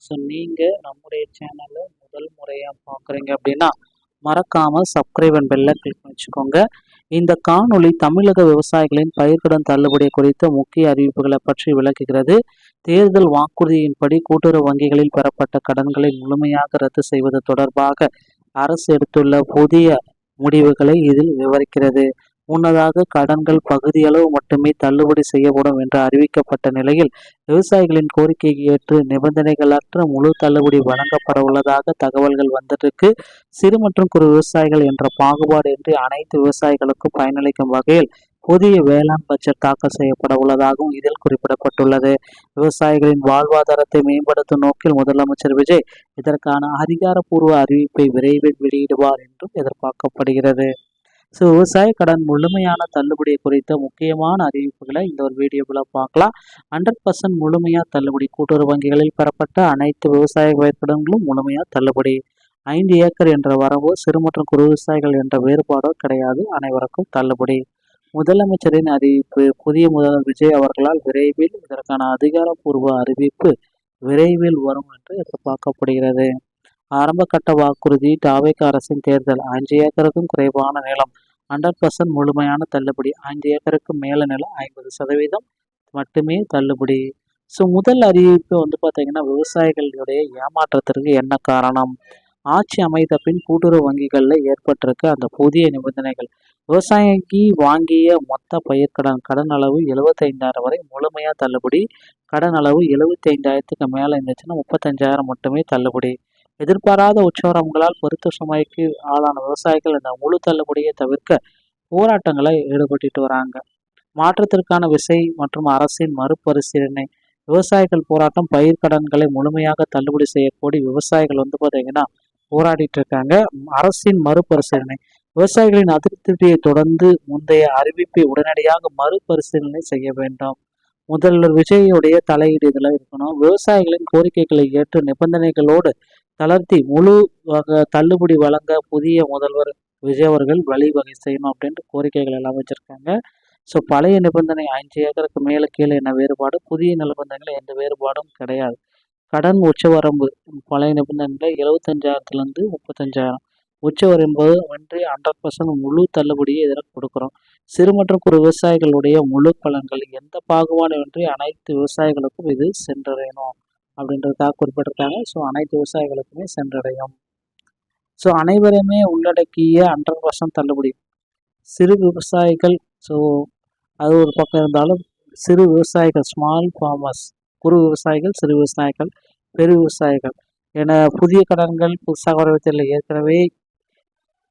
So நீங்கள் நம்முடைய சேனலை முதல் முறையாக பார்க்குறீங்க அப்படின்னா மறக்காமல் சப்ஸ்கிரைப் அண்ட் பெல்லை கிளிக் பண்ணி வச்சுக்கோங்க. இந்த காணொளி தமிழக விவசாயிகளின் பயிர்க்கடன் தள்ளுபடி குறித்த முக்கிய அறிவிப்புகளை பற்றி விளக்குகிறது. தேர்தல் வாக்குறுதியின்படி கூட்டுறவு வங்கிகளில் பெறப்பட்ட கடன்களை முழுமையாக ரத்து செய்வது தொடர்பாக அரசு எடுத்துள்ள புதிய முடிவுகளை இதில் விவரிக்கிறது. முன்னதாக கடன்கள் பகுதியளவு மட்டுமே தள்ளுபடி செய்யப்படும் என்று அறிவிக்கப்பட்ட நிலையில் விவசாயிகளின் கோரிக்கையை ஏற்று நிபந்தனைகளற்ற முழு தள்ளுபடி வழங்கப்பட உள்ளதாக தகவல்கள் வந்திருக்கு. சிறு மற்றும் குறு விவசாயிகள் என்ற பாகுபாடு இன்றி அனைத்து விவசாயிகளுக்கும் பயனளிக்கும் வகையில் புதிய வேளாண் பட்ஜெட் தாக்கல் செய்யப்பட உள்ளதாகவும் இதில் குறிப்பிடப்பட்டுள்ளது. விவசாயிகளின் வாழ்வாதாரத்தை மேம்படுத்தும் நோக்கில் முதலமைச்சர் விஜய் இதற்கான அதிகாரப்பூர்வ அறிவிப்பை விரைவில் வெளியிடுவார் என்றும் எதிர்பார்க்கப்படுகிறது. ஸோ விவசாய கடன் முழுமையான தள்ளுபடி குறித்த முக்கியமான அறிவிப்புகளை இந்த ஒரு வீடியோவில் பார்க்கலாம். 100% முழுமையாக தள்ளுபடி. கூட்டுறவு வங்கிகளில் பெறப்பட்ட அனைத்து விவசாய பயிர்க்கடன்களும் முழுமையாக தள்ளுபடி. 5 ஏக்கர் என்ற வரம்போ சிறு மற்றும் குறு விவசாயிகள் என்ற வேறுபாடோ கிடையாது, அனைவருக்கும் தள்ளுபடி. முதலமைச்சரின் அறிவிப்பு. புதிய முதல்வர் விஜய் அவர்களால் விரைவில் இதற்கான அதிகாரப்பூர்வ அறிவிப்பு விரைவில் வரும் என்று எதிர்பார்க்கப்படுகிறது. ஆரம்ப கட்ட வாக்குறுதி. தாவேகா அரசின் தேர்தல். 5 ஏக்கருக்கும் குறைவான நிலம் 100% முழுமையான தள்ளுபடி. 5 ஏக்கருக்கு மேல நிலம் 50% மட்டுமே தள்ளுபடி. ஸோ முதல் அறிவிப்பு பார்த்தீங்கன்னா விவசாயிகளுடைய ஏமாற்றத்திற்கு என்ன காரணம்? ஆட்சி அமைத்த பின் கூட்டுறவு வங்கிகளில் ஏற்பட்டிருக்க அந்த புதிய நிபந்தனைகள். விவசாயிக்கு வாங்கிய மொத்த பயிர்க்கடன் கடன் அளவு 75,000 வரை முழுமையாக தள்ளுபடி. கடன் அளவு 75,000க்கு மேலே இருந்துச்சுன்னா 35,000 மட்டுமே தள்ளுபடி. எதிர்பாராத உச்சவரம்புகளால் பெருத்த சுமைக்கு ஆளான விவசாயிகள் இந்த முழு தள்ளுபடியை தவிர்க்க போராட்டங்களை ஈடுபட்டு வராங்க. மாற்றத்திற்கான விசை மற்றும் அரசின் மறுபரிசீலனை. விவசாயிகள் போராட்டம். பயிர்க்கடன்களை முழுமையாக தள்ளுபடி செய்யக்கூடிய விவசாயிகள் பார்த்தீங்கன்னா போராடிட்டு இருக்காங்க. அரசின் மறுபரிசீலனை. விவசாயிகளின் அதிருப்தியை தொடர்ந்து முந்தைய அறிவிப்பை உடனடியாக மறுபரிசீலனை செய்ய வேண்டும். முதல்வர் விஜயுடைய தலையீடு இதில் இருக்கணும். விவசாயிகளின் கோரிக்கைகளை ஏற்று நிபந்தனைகளோடு தளர்த்தி முழு தள்ளுபடி வழங்க புதிய முதல்வர் விஜய் அவர்கள் வழிவகை செய்யணும் அப்படின்ட்டு கோரிக்கைகள் எல்லாம் வச்சிருக்காங்க. ஸோ பழைய நிபந்தனை 5 ஏக்கருக்கு மேலே கீழே என்ன வேறுபாடு, புதிய நிபந்தனைகள் எந்த வேறுபாடும் கிடையாது. கடன் உச்சவரம்பு பழைய நிபந்தனைகள் 75,000லேருந்து 35,000. உச்சவரம்பு ஒன்றி 100% முழு தள்ளுபடியை இதில் கொடுக்குறோம். சிறு மற்றும் குறு விவசாயிகளுடைய முழு பலன்கள் எந்த பாகுபாடுமின்றி அனைத்து விவசாயிகளுக்கும் இது சென்றடையணும் அப்படின்றதுக்காக குறிப்பிட்டிருக்காங்க. ஸோ அனைத்து விவசாயிகளுக்குமே சென்றடையும். ஸோ அனைவருமே உள்ளடக்கிய 100% தள்ளுபடி. சிறு விவசாயிகள். ஸோ அது ஒரு பக்கம் இருந்தாலும் சிறு விவசாயிகள் ஸ்மால் ஃபார்மர்ஸ், குறு விவசாயிகள், சிறு விவசாயிகள், பெரு விவசாயிகள் என புதிய கடன்கள் புதுசாக வரவில்லை. ஏற்கனவே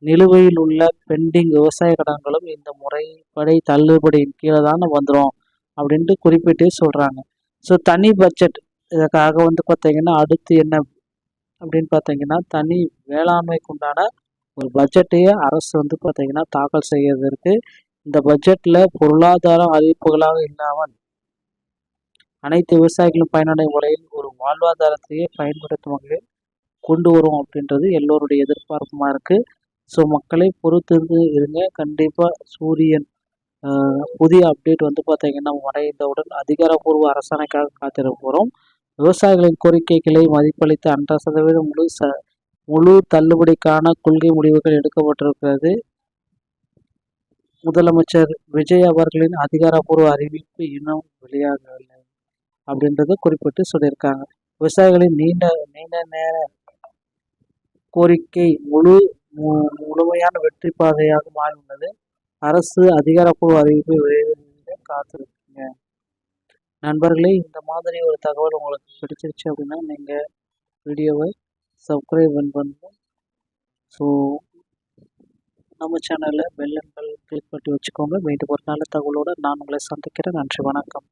நிலுவையில் உள்ள பெண்டிங் விவசாய கடன்களும் இந்த முறைப்படி தள்ளுபடியின் கீழே தானே வந்துடும் அப்படின்ட்டு குறிப்பிட்டு சொல்கிறாங்க. ஸோ தனி பட்ஜெட் இதற்காக பார்த்தீங்கன்னா அடுத்து என்ன அப்படின்னு பார்த்தீங்கன்னா தனி வேளாண்மைக்கு உண்டான ஒரு பட்ஜெட்டையே அரசு பார்த்தீங்கன்னா தாக்கல் செய்யறதுக்கு இந்த பட்ஜெட்டில் பொருளாதார அறிவிப்புகளாக இல்லாமல் அனைத்து விவசாயிகளும் பயனடையும் வகையில் ஒரு வாழ்வாதாரத்தையே பயன்படுத்தும் வகையில் கொண்டு வரும் அப்படின்றது எல்லோருடைய எதிர்பார்ப்புமா இருக்குது. ஸோ மக்களை பொறுத்திருந்து இருங்க. கண்டிப்பாக சூரியன் புதிய அப்டேட் பார்த்தீங்கன்னா மறைந்தவுடன் அதிகாரப்பூர்வ அரசாணைக்காக காத்திருக்க போகிறோம். விவசாயிகளின் கோரிக்கைகளை மதிப்பளித்து 100% முழு தள்ளுபடிக்கான கொள்கை முடிவுகள் எடுக்கப்பட்டிருக்கிறது. முதலமைச்சர் விஜய் அவர்களின் அதிகாரப்பூர்வ அறிவிப்பு இன்னும் வெளியாகவில்லை அப்படின்றத குறிப்பிட்டு சொல்லியிருக்காங்க. விவசாயிகளின் நீண்ட நேர கோரிக்கை முழுமையான வெற்றி பாதையாக மாறியுள்ளது. அரசு அதிகாரப்பூர்வ அறிவிப்பை விரைவில் காத்திருக்கீங்க. நண்பர்களே, இந்த மாதிரி ஒரு தகவல் உங்களுக்கு பிடிச்சிருச்சு அப்படின்னா நீங்கள் வீடியோவை சப்ஸ்கிரைப் பண்ணுங்க. ஸோ நம்ம சேனலில் பெல் ஐக்கான் கிளிக் பண்ணி வச்சுக்கோங்க. மீண்டும் ஒரு நல்ல தகவலோடு நான் உங்களை சந்திக்கிறேன். நன்றி, வணக்கம்.